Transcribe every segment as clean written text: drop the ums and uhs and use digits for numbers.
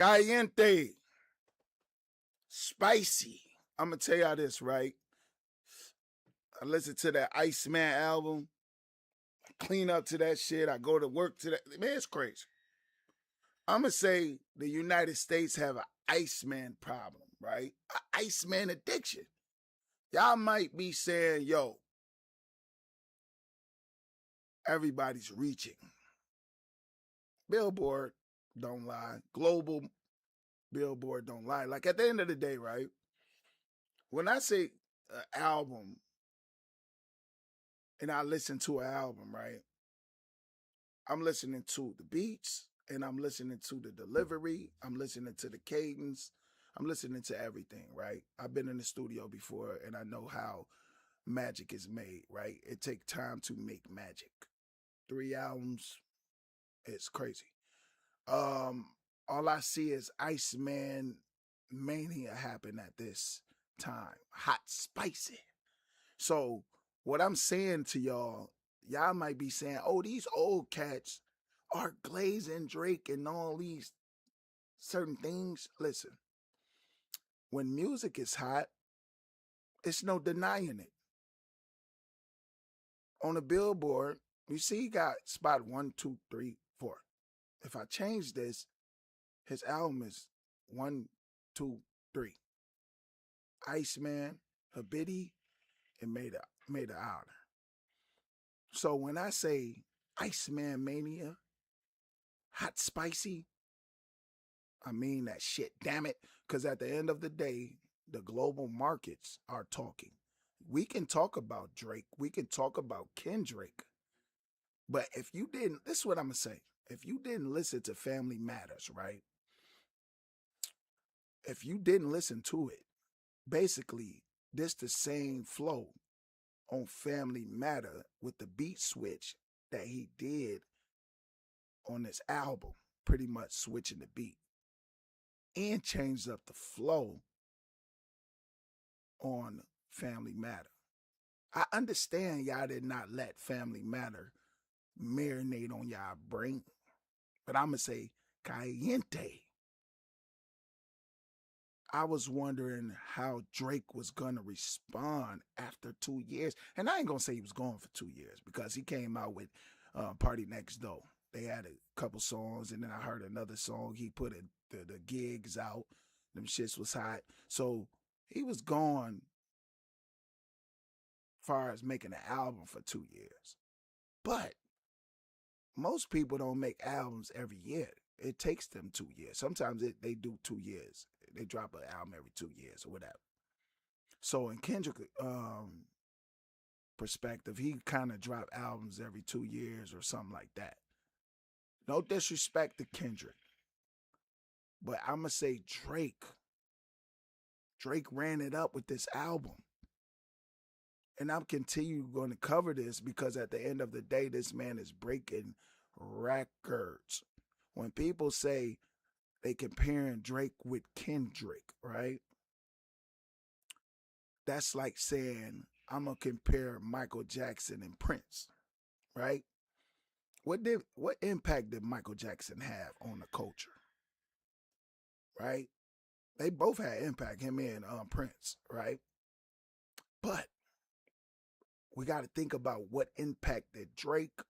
Caliente. Spicy. I'm going to tell y'all this, right? I listen to that ICEMAN album. I clean up to that shit. I go to work to that. Man, it's crazy. I'm going to say the United States have an ICEMAN problem, right? An ICEMAN addiction. Y'all might be saying, yo, everybody's reaching. Billboard don't lie. Global Billboard don't lie. Like at the end of the day, right? When I say album and I listen to an album, right? I'm listening to the beats and I'm listening to the delivery. I'm listening to the cadence. I'm listening to everything, right? I've been in the studio before and I know how magic is made, right? It takes time to make magic. 3 albums, it's crazy. All I see is Iceman Mania happen at this time. Hot, spicy. So what I'm saying to y'all might be saying, oh, these old cats are glazing Drake and all these certain things. Listen, when music is hot, it's no denying it. On the Billboard, you see he got spot 1, 2, 3, 4. If I change this, his album is 1, 2, 3. Iceman, Habidi, and made an honor. So when I say Iceman Mania, hot spicy, I mean that shit, damn it. Because at the end of the day, the global markets are talking. We can talk about Drake. We can talk about Kendrick. But if you didn't, this is what I'm going to say. If you didn't listen to Family Matters, right? If you didn't listen to it, basically, this the same flow on Family Matter with the beat switch that he did on this album, pretty much switching the beat and changed up the flow on Family Matter. I understand y'all did not let Family Matter marinate on y'all brain, but I'm going to say caliente. I was wondering how Drake was going to respond after 2 years. And I ain't going to say he was gone for 2 years because he came out with Party Next Door. They had a couple songs and then I heard another song. He put the gigs out. Them shits was hot. So he was gone as far as making an album for 2 years. But most people don't make albums every year. It takes them 2 years. Sometimes they do 2 years. They drop an album every 2 years or whatever. So in Kendrick perspective, he kind of dropped albums every 2 years or something like that. No disrespect to Kendrick, but I'm going to say Drake. Drake ran it up with this album. And I'm going to cover this because at the end of the day, this man is breaking records. When people say they comparing Drake with Kendrick, right? That's like saying I'm going to compare Michael Jackson and Prince, right? What impact did Michael Jackson have on the culture, right? They both had impact, him and Prince, right? But we got to think about what impact did Drake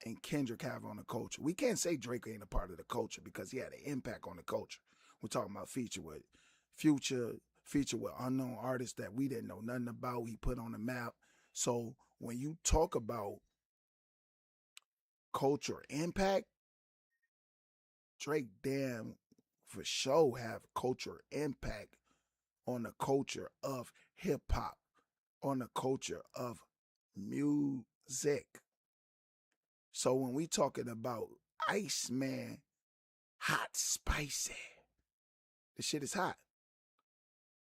and Kendrick have on the culture. We can't say Drake ain't a part of the culture because he had an impact on the culture. We're talking about feature with unknown artists that we didn't know nothing about. He put on the map. So when you talk about culture impact, Drake damn for sure have culture impact on the culture of hip hop, on the culture of music. So when we talking about Iceman, hot, spicy, the shit is hot.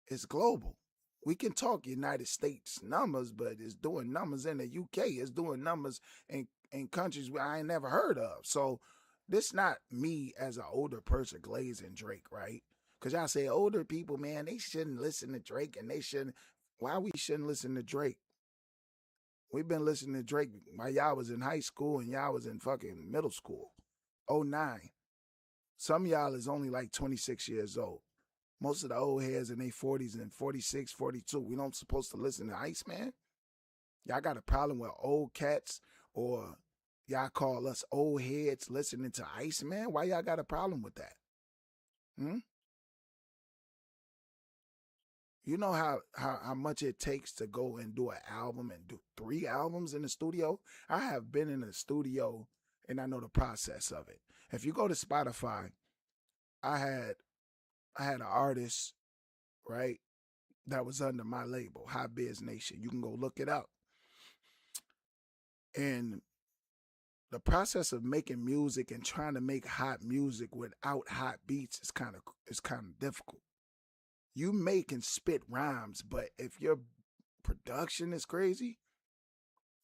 It's global. We can talk United States numbers, but it's doing numbers in the UK. It's doing numbers in countries where I ain't never heard of. So this not me as an older person glazing Drake, right? Because y'all say older people, man, they shouldn't listen to Drake and they shouldn't. Why we shouldn't listen to Drake? We've been listening to Drake while y'all was in high school and y'all was in fucking middle school. 09. Some of y'all is only like 26 years old. Most of the old heads in their 40s and 46, 42. We don't supposed to listen to ICEMAN? Y'all got a problem with old cats, or y'all call us old heads listening to ICEMAN? Why y'all got a problem with that? Hmm? You know how much it takes to go and do an album and do 3 albums in the studio? I have been in the studio and I know the process of it. If you go to Spotify, I had an artist, right, that was under my label, High Biz Nation. You can go look it up. And the process of making music and trying to make hot music without hot beats is kind of difficult. You make and spit rhymes, but if your production is crazy,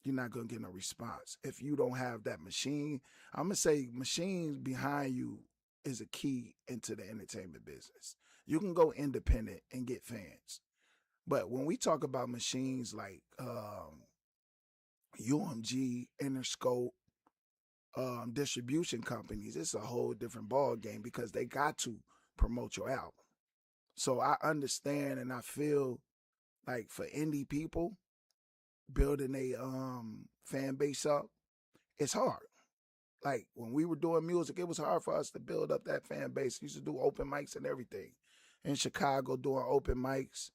you're not gonna get no response. If you don't have that machine, I'm gonna say machines behind you is a key into the entertainment business. You can go independent and get fans. But when we talk about machines like UMG, Interscope, distribution companies, it's a whole different ball game because they got to promote your album. So I understand and I feel like for indie people building a fan base up, it's hard. Like when we were doing music, it was hard for us to build up that fan base. We used to do open mics and everything. In Chicago, doing open mics,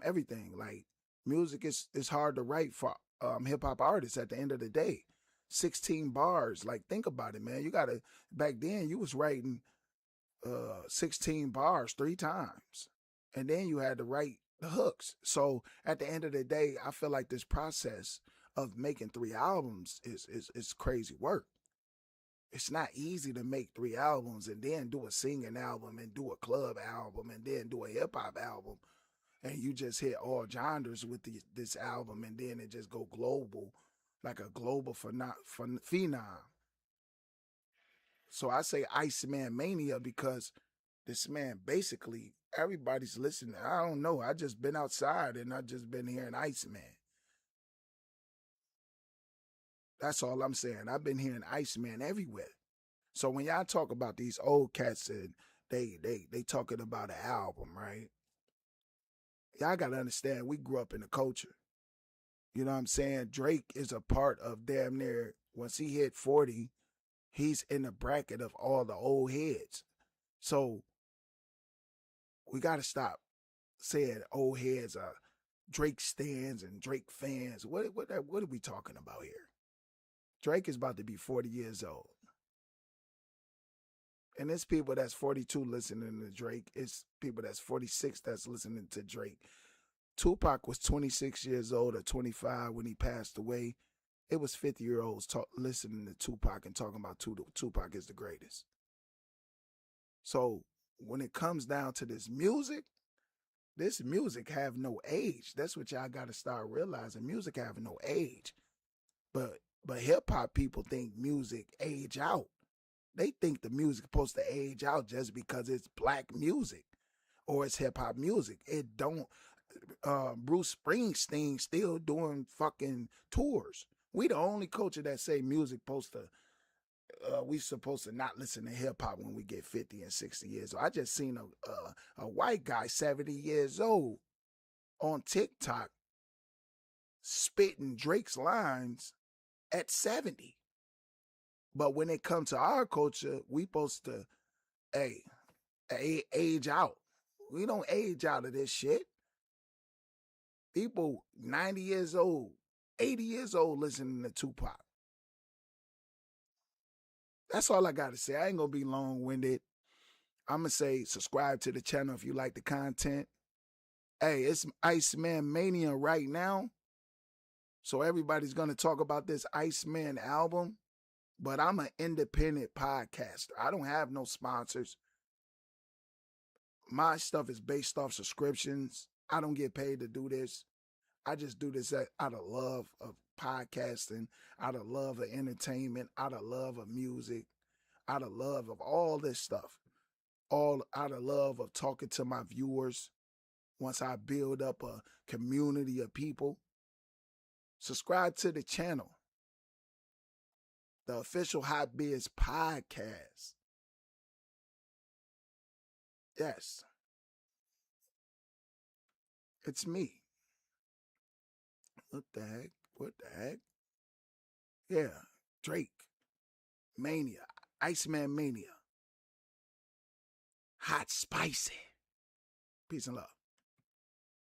everything. Like music is hard to write for hip hop artists at the end of the day. 16 bars. Like think about it, man. You gotta back then you was writing 16 bars 3 times. And then you had to write the hooks. So at the end of the day, I feel like this process of making 3 albums is crazy work. It's not easy to make 3 albums and then do a singing album and do a club album and then do a hip hop album. And you just hit all genres with this album and then it just go global, like a global phenom. So I say ICEMAN Mania because this man basically, everybody's listening. I don't know. I just been outside and I just been hearing ICEMAN. That's all I'm saying. I've been hearing ICEMAN everywhere. So when y'all talk about these old cats and they talking about an album, right? Y'all got to understand, we grew up in the culture. You know what I'm saying? Drake is a part of damn near, once he hit 40, he's in the bracket of all the old heads. So we got to stop saying old heads are Drake stands and Drake fans. What are we talking about here? Drake is about to be 40 years old. And it's people that's 42 listening to Drake. It's people that's 46 that's listening to Drake. Tupac was 26 years old or 25 when he passed away. It was 50-year-olds listening to Tupac and talking about Tupac is the greatest. So when it comes down to this music have no age. That's what y'all got to start realizing. Music have no age. But hip hop people think music age out. They think the music supposed to age out just because it's black music or it's hip hop music. It don't. Bruce Springsteen still doing fucking tours. We the only culture that say music supposed to. We supposed to not listen to hip hop when we get 50 and 60 years old. I just seen a white guy 70 years old on TikTok spitting Drake's lines at 70. But when it comes to our culture, we supposed to, age out. We don't age out of this shit. People 90 years old, 80 years old listening to Tupac. That's all I got to say. I ain't going to be long-winded. I'm going to say subscribe to the channel if you like the content. Hey, it's ICEMAN Mania right now. So everybody's going to talk about this ICEMAN album. But I'm an independent podcaster. I don't have no sponsors. My stuff is based off subscriptions. I don't get paid to do this. I just do this out of love of podcasting, out of love of entertainment, out of love of music, out of love of all this stuff. All out of love of talking to my viewers. Once I build up a community of people, subscribe to the channel. The official Hot Biz Podcast. Yes. It's me. What the heck? What the heck? Yeah. Drake. Mania. ICEMAN Mania. Hot spicy. Peace and love.